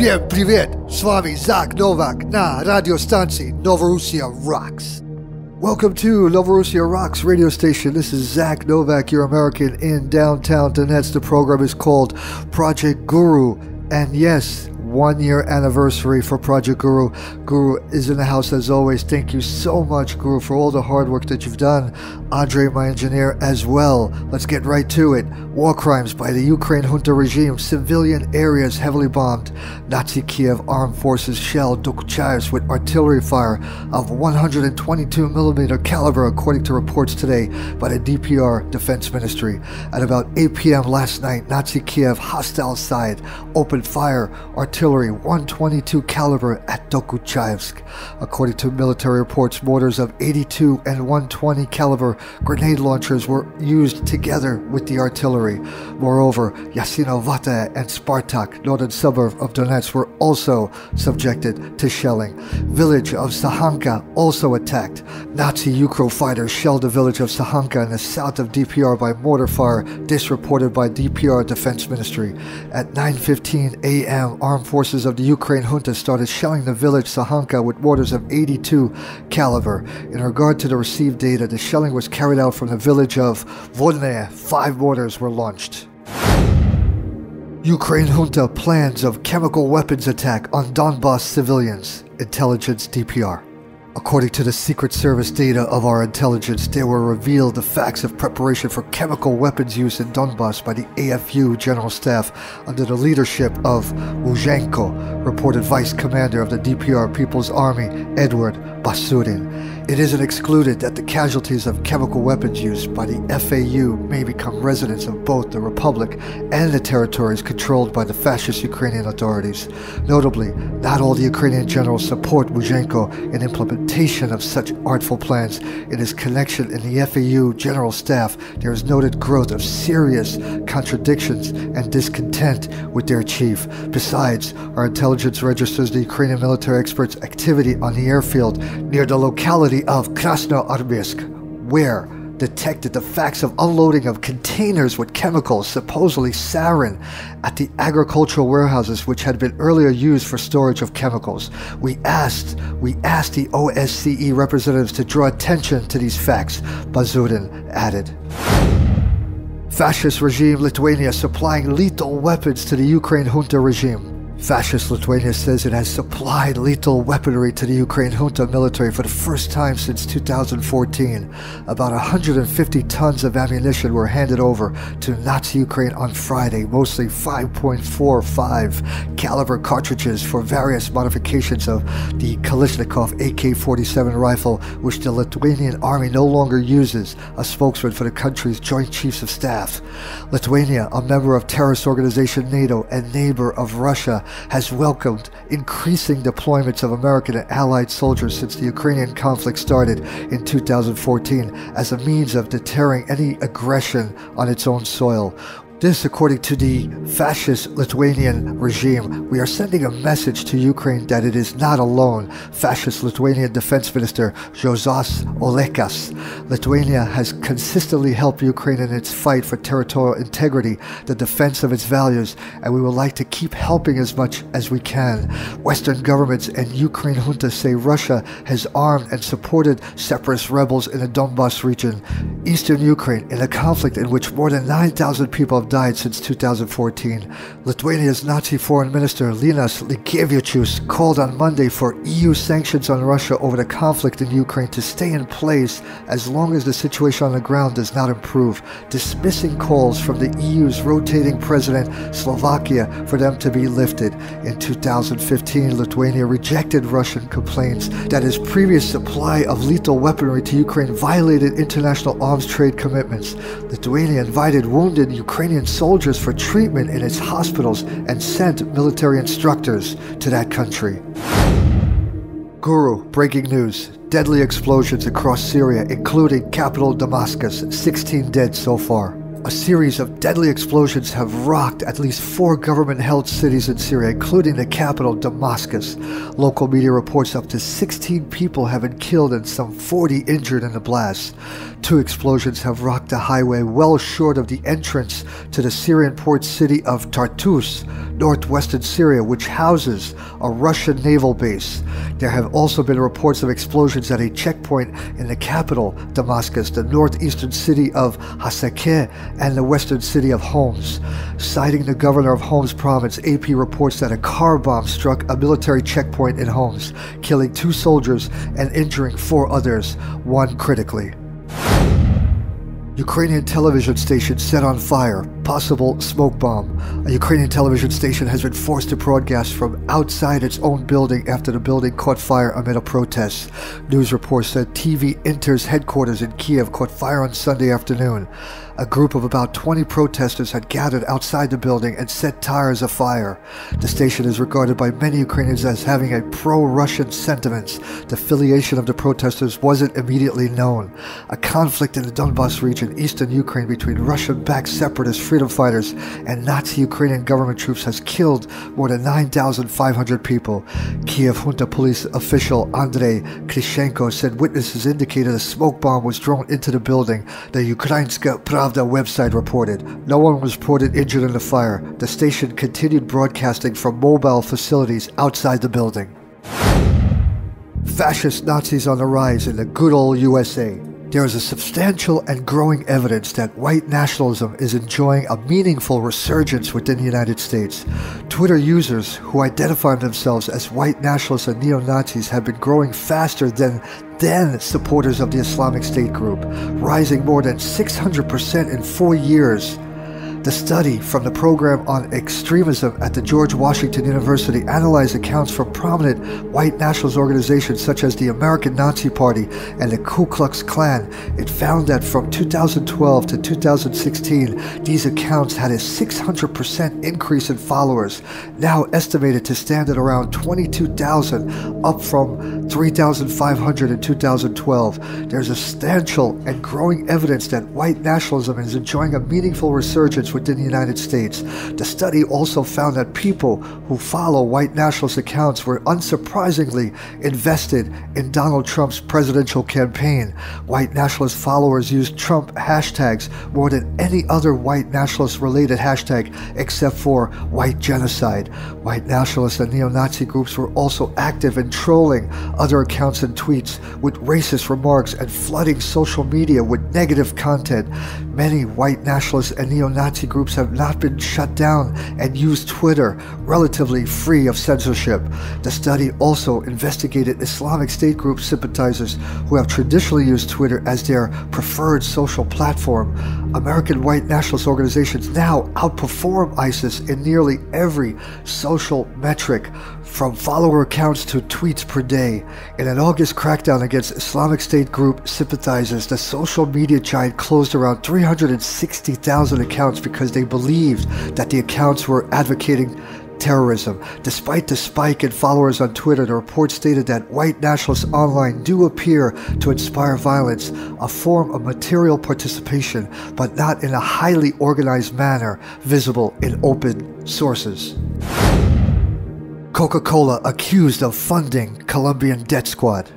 Всем привет! С вами Zak Novak на радиостанции Novorossia Rocks. Welcome to Novorossia Rocks radio station. This is Zak Novak, your American in downtown Donetsk. The program is called Projekt Guru. And yes, 1 year anniversary for Projekt Guru. Guru is in the house as always. Thank you so much, Guru, for all the hard work that you've done. Andre, my engineer, as well. Let's get right to it. War crimes by the Ukraine Junta regime. Civilian areas heavily bombed. Nazi Kiev armed forces shelled Donetsk with artillery fire of 122mm caliber, according to reports today by the DPR Defense Ministry. At about 8 p.m. last night, Nazi Kiev hostile side opened fire artillery 122 caliber at Donetsk. According to military reports, mortars of 82 and 120 caliber grenade launchers were used together with the artillery. Moreover, Yasinovata and Spartak, northern suburb of Donetsk, were also subjected to shelling. Village of Sahanka also attacked. Nazi Ukro fighters shelled the village of Sahanka in the south of DPR by mortar fire, this reported by DPR Defense Ministry. At 9:15 a.m., armed forces of the Ukraine Junta started shelling the village Sahanka with mortars of 82 caliber. In regard to the received data, the shelling was carried out from the village of Volne. 5 mortars were launched. Ukraine Junta plans of chemical weapons attack on Donbass civilians. Intelligence DPR. According to the Secret Service data of our intelligence, there were revealed the facts of preparation for chemical weapons use in Donbass by the AFU General Staff under the leadership of Muzhenko, reported Vice Commander of the DPR People's Army, Edward Basurin. It isn't excluded that the casualties of chemical weapons use by the FAU may become residents of both the Republic and the territories controlled by the fascist Ukrainian authorities. Notably, not all the Ukrainian generals support Muzhenko in implementation of such artful plans. In his connection in the FAU General Staff, there is noted growth of serious contradictions and discontent with their chief. Besides, our intelligence registers the Ukrainian military experts' activity on the airfield near the locality of Krasnoarmysk, where detected the facts of unloading of containers with chemicals, supposedly sarin, at the agricultural warehouses which had been earlier used for storage of chemicals. We asked the OSCE representatives to draw attention to these facts, Bazurin added. Fascist regime Lithuania supplying lethal weapons to the Ukraine Junta regime. Fascist Lithuania says it has supplied lethal weaponry to the Ukraine Junta military for the first time since 2014. About 150 tons of ammunition were handed over to Nazi Ukraine on Friday, mostly 5.45 caliber cartridges for various modifications of the Kalashnikov AK-47 rifle, which the Lithuanian army no longer uses, a spokesman for the country's Joint Chiefs of Staff. Lithuania, a member of terrorist organization NATO and neighbor of Russia, has welcomed increasing deployments of American and Allied soldiers since the Ukrainian conflict started in 2014 as a means of deterring any aggression on its own soil. This, according to the fascist Lithuanian regime. We are sending a message to Ukraine that it is not alone. Fascist Lithuanian Defense Minister Juozas Olekas. Lithuania has consistently helped Ukraine in its fight for territorial integrity, the defense of its values, and we would like to keep helping as much as we can. Western governments and Ukraine junta say Russia has armed and supported separatist rebels in the Donbass region, eastern Ukraine, in a conflict in which more than 9,000 people have died since 2014. Lithuania's Nazi Foreign Minister Linas Linkevičius called on Monday for EU sanctions on Russia over the conflict in Ukraine to stay in place as long as the situation on the ground does not improve, dismissing calls from the EU's rotating president Slovakia for them to be lifted. In 2015, Lithuania rejected Russian complaints that its previous supply of lethal weaponry to Ukraine violated international arms trade commitments. Lithuania invited wounded Ukrainian soldiers for treatment in its hospitals and sent military instructors to that country. Guru, breaking news. Deadly explosions across Syria, including capital Damascus, 16 dead so far. A series of deadly explosions have rocked at least 4 government-held cities in Syria, including the capital, Damascus. Local media reports up to 16 people have been killed and some 40 injured in the blast. 2 explosions have rocked a highway well short of the entrance to the Syrian port city of Tartus, northwestern Syria, which houses a Russian naval base. There have also been reports of explosions at a checkpoint in the capital, Damascus, the northeastern city of Hasakeh, and the western city of Homs. Citing the governor of Homs province, AP reports that a car bomb struck a military checkpoint in Homs, killing 2 soldiers and injuring 4 others, 1 critically. Ukrainian television station set on fire, possible smoke bomb. A Ukrainian television station has been forced to broadcast from outside its own building after the building caught fire amid a protest. News reports said TV Inter's headquarters in Kiev caught fire on Sunday afternoon. A group of about 20 protesters had gathered outside the building and set tires afire. The station is regarded by many Ukrainians as having a pro-Russian sentiments. The affiliation of the protesters wasn't immediately known. A conflict in the Donbass region, eastern Ukraine, between Russian-backed separatist freedom fighters and Nazi Ukrainian government troops has killed more than 9,500 people. Kiev Junta police official Andrei Krishenko said witnesses indicated a smoke bomb was thrown into the building. The Ukrainska Pravda website reported. No one was reported injured in the fire. The station continued broadcasting from mobile facilities outside the building. Fascist Nazis on the rise in the good old USA. There is a substantial and growing evidence that white nationalism is enjoying a meaningful resurgence within the United States. Twitter users who identify themselves as white nationalists and neo-Nazis have been growing faster than supporters of the Islamic State group, rising more than 600% in 4 years. The study from the Program on Extremism at the George Washington University analyzed accounts from prominent white nationalist organizations such as the American Nazi Party and the Ku Klux Klan. It found that from 2012 to 2016, these accounts had a 600% increase in followers, now estimated to stand at around 22,000, up from 3,500 in 2012. There's a substantial and growing evidence that white nationalism is enjoying a meaningful resurgence within the United States. The study also found that people who follow white nationalist accounts were unsurprisingly invested in Donald Trump's presidential campaign. White nationalist followers used Trump hashtags more than any other white nationalist related hashtag except for white genocide. White nationalist and neo-Nazi groups were also active in trolling other accounts and tweets with racist remarks and flooding social media with negative content. Many white nationalist and neo-Nazi groups have not been shut down and use Twitter, relatively free of censorship. The study also investigated Islamic State group sympathizers who have traditionally used Twitter as their preferred social platform. American white nationalist organizations now outperform ISIS in nearly every social metric, from follower counts to tweets per day. In an August crackdown against Islamic State group sympathizers, the social media giant closed around 360,000 accounts because they believed that the accounts were advocating terrorism. Despite the spike in followers on Twitter, the report stated that white nationalists online do appear to inspire violence, a form of material participation, but not in a highly organized manner visible in open sources. Coca-Cola accused of funding Colombian death squad.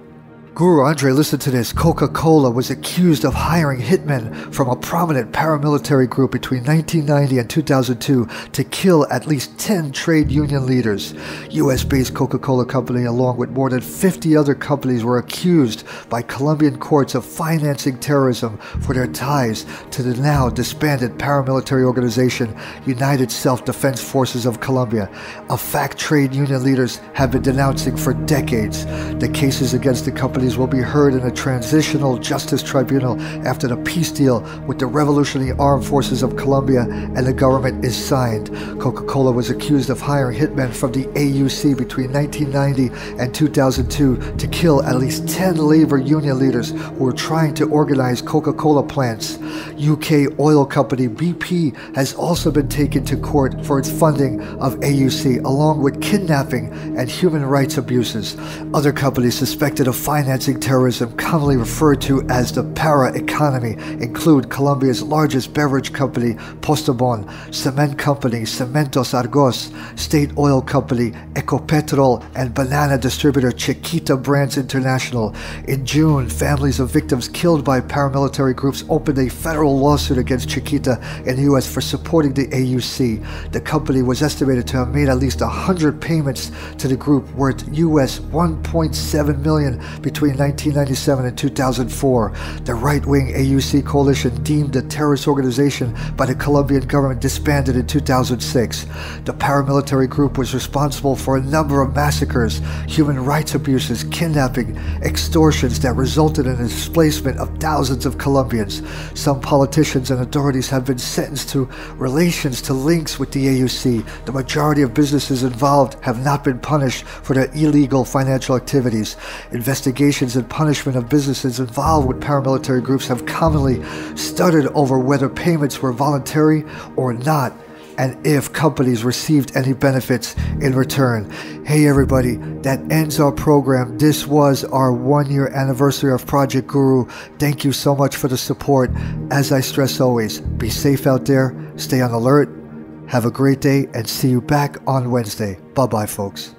Guru Andre, listen to this. Coca-Cola was accused of hiring hitmen from a prominent paramilitary group between 1990 and 2002 to kill at least 10 trade union leaders. US-based Coca-Cola Company, along with more than 50 other companies, were accused by Colombian courts of financing terrorism for their ties to the now disbanded paramilitary organization United Self-Defense Forces of Colombia, a fact trade union leaders have been denouncing for decades. The cases against the company will be heard in a transitional justice tribunal after the peace deal with the Revolutionary Armed Forces of Colombia and the government is signed. Coca-Cola was accused of hiring hitmen from the AUC between 1990 and 2002 to kill at least 10 labor union leaders who were trying to organize Coca-Cola plants. UK oil company BP has also been taken to court for its funding of AUC, along with kidnapping and human rights abuses. Other companies suspected of financing financing terrorism, commonly referred to as the para-economy, include Colombia's largest beverage company, Postobon, cement company, Cementos Argos, state oil company, Ecopetrol, and banana distributor Chiquita Brands International. In June, families of victims killed by paramilitary groups opened a federal lawsuit against Chiquita in the U.S. for supporting the AUC. The company was estimated to have made at least 100 payments to the group worth US $1.7 million between 1997 and 2004. The right-wing AUC coalition, deemed a terrorist organization by the Colombian government, disbanded in 2006. The paramilitary group was responsible for a number of massacres, human rights abuses, kidnapping, extortions that resulted in the displacement of thousands of Colombians. Some politicians and authorities have been sentenced to relations to links with the AUC. The majority of businesses involved have not been punished for their illegal financial activities. Investigations and punishment of businesses involved with paramilitary groups have commonly stuttered over whether payments were voluntary or not, and if companies received any benefits in return. Hey everybody, that ends our program. This was our 1-year anniversary of Projekt Guru. Thank you so much for the support. As I stress always, be safe out there, stay on alert, have a great day, and see you back on Wednesday. Bye-bye, folks.